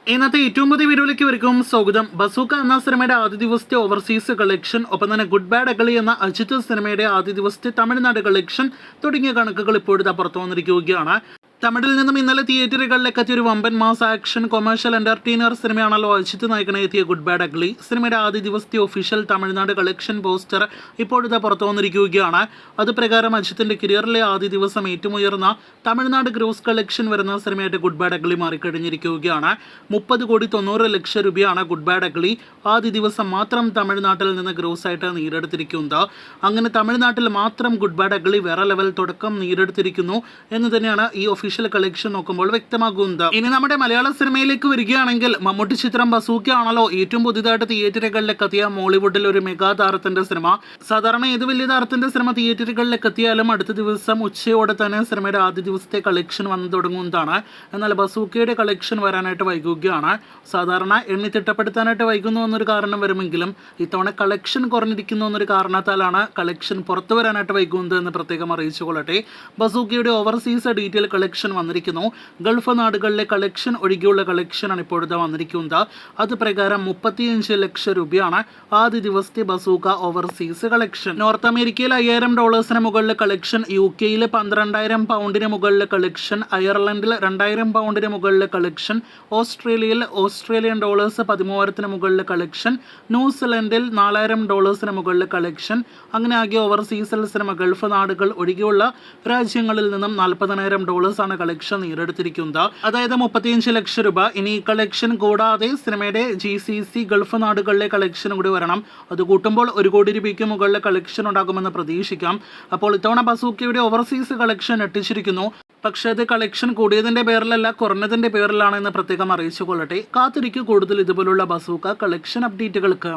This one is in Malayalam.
ഇന്നത്തെ ഏറ്റവും പുതിയ വീഡിയോയിലേക്ക് വരിക്കും സ്വാഗതം. ബസൂക്ക എന്ന സിനിമയുടെ ആദ്യ ദിവസത്തെ ഓവർസീസ് കളക്ഷൻ, ഒപ്പം തന്നെ ഗുഡ് ബാഡ് അഗളി എന്ന അജിത് സിനിമയുടെ ആദ്യ ദിവസത്തെ തമിഴ്നാട് കളക്ഷൻ തുടങ്ങിയ കണക്കുകൾ ഇപ്പോഴത്തെ പുറത്തു വന്നിരിക്കുകയാണ്. തമിഴിൽ നിന്നും ഇന്നലെ തിയേറ്ററുകളിലേക്ക് എത്തിയ ഒരു വമ്പൻ മാസ് ആക്ഷൻ കൊമേഴ്ഷ്യൽ എന്റർടൈനർ സിനിമയാണല്ലോ അജിത് നായകനായി എത്തിയ ഗുഡ് ബാഡ് അഗ്ലി. സിനിമയുടെ ആദ്യ ദിവസത്തെ ഒഫീഷ്യൽ തമിഴ്നാട് കളക്ഷൻ പോസ്റ്റർ ഇപ്പോഴത്തെ പുറത്തു വന്നിരിക്കുകയാണ്. അതുപ്രകാരം അജിത്തിന്റെ കരിയറിലെ ആദ്യ ദിവസം ഏറ്റവും ഉയർന്ന തമിഴ്നാട് ഗ്രോസ് കളക്ഷൻ വരുന്ന സിനിമയായിട്ട് ഗുഡ് ബാഡ് അഗ്ലി മാറിക്കഴിഞ്ഞിരിക്കുകയാണ്. 30,90,00,000 രൂപയാണ് ഗുഡ് ബാഡ് അഗ്ലി ആദ്യ ദിവസം മാത്രം തമിഴ്നാട്ടിൽ നിന്ന് ഗ്രോസ് ആയിട്ട് നേടിയെടുത്തിരിക്കുന്നത്. അങ്ങനെ തമിഴ്നാട്ടിൽ മാത്രം ഗുഡ് ബാഡ് അഗ്ലി വേറെ ലെവൽ തുടക്കം നേടിയെടുത്തിരിക്കുന്നു എന്ന് തന്നെയാണ് ഈ ഒഫീഷ്യൽ കളക്ഷൻ നോക്കുമ്പോൾ വ്യക്തമാകുന്നത്. ഇനി നമ്മുടെ മലയാള സിനിമയിലേക്ക് വരികയാണെങ്കിൽ മമ്മൂട്ടി ചിത്രം ബസൂക്ക ആണല്ലോ ഏറ്റവും പുതിയതായിട്ട് തിയേറ്ററുകളിലേക്ക് എത്തിയ മോളിവുഡിൽ ഒരു മെഗാ താരത്തിന്റെ സിനിമ. സാധാരണ ഏത് വലിയ താരത്തിന്റെ സിനിമ തിയേറ്ററുകളിലേക്ക് എത്തിയാലും അടുത്ത ദിവസം ഉച്ചയോടെ തന്നെ സിനിമയുടെ ആദ്യ ദിവസത്തെ കളക്ഷൻ വന്നു തുടങ്ങുന്നതാണ്. എന്നാൽ ബസൂക്കയുടെ കളക്ഷൻ വരാനായിട്ട് വൈകുകയാണ്. സാധാരണ എണ്ണി തിട്ടപ്പെടുത്താനായിട്ട് വൈകുന്നു എന്നൊരു കാരണം വരുമെങ്കിലും ഇത്തവണ കളക്ഷൻ കുറഞ്ഞിരിക്കുന്നു എന്നൊരു കാരണത്താലാണ് കളക്ഷൻ പുറത്തു വരാനായിട്ട് വൈകുന്നത് എന്ന് പ്രത്യേകം അറിയിച്ചുകൊള്ളട്ടെ. ബസൂക്കയുടെ ഓവർസീസ് ഡീറ്റെയിൽ കളക്ഷൻ വന്നിരിക്കുന്നു. ഗൾഫ് നാടുകളിലെ കളക്ഷൻ ഒഴികെയുള്ള കളക്ഷനാണ് ഇപ്പോഴത്തെ വന്നിരിക്കുന്നത്. അത് പ്രകാരം 35 ലക്ഷം രൂപയാണ് ആദ്യ ദിവസത്തെ ബസൂക്ക ഓവർസീസ് കളക്ഷൻ. നോർത്ത് അമേരിക്കയിൽ $5,000 മുകളിലെ കളക്ഷൻ, UK 12,000 പൗണ്ടിന് മുകളിലെ കളക്ഷൻ, അയർലൻഡിൽ 2,000 പൗണ്ടിന് മുകളിലെ കളക്ഷൻ, ഓസ്ട്രേലിയയിൽ $13,000 13,000 മുകളിലെ കളക്ഷൻ, ന്യൂസിലൻഡിൽ $4,000 മുകളിലെ കളക്ഷൻ. അങ്ങനെ ആകെ ഓവർസീസിൽ സിനിമ ഗൾഫ് നാടുകൾ ഒഴികെയുള്ള രാജ്യങ്ങളിൽ നിന്നും $40,000 ആണ് കളക്ഷൻ നേടിയെടുത്തിരിക്കുന്നത്. അതായത് 35 ലക്ഷം രൂപ. ഇനി കളക്ഷൻ കൂടാതെ സിനിമയുടെ GCC ഗൾഫ് നാടുകളിലെ കളക്ഷൻ കൂടി വരണം. അത് കൂട്ടുമ്പോൾ 1 കോടി രൂപയ്ക്ക് മുകളിലെ കളക്ഷൻ ഉണ്ടാകുമെന്ന് പ്രതീക്ഷിക്കാം. അപ്പോൾ ഇത്തവണ ബസൂക്കയുടെ ഓവർസീസ് കളക്ഷൻ എത്തിച്ചിരിക്കുന്നു. പക്ഷേ അത് കളക്ഷൻ കൂടിയതിൻ്റെ പേരിലല്ല, കുറഞ്ഞതിൻ്റെ പേരിലാണ് എന്ന് പ്രത്യേകം അറിയിച്ചു കൊള്ളട്ടെ. കാത്തിരിക്കു കൂടുതൽ ഇതുപോലുള്ള ബസൂക്ക കളക്ഷൻ അപ്ഡേറ്റുകൾക്ക്.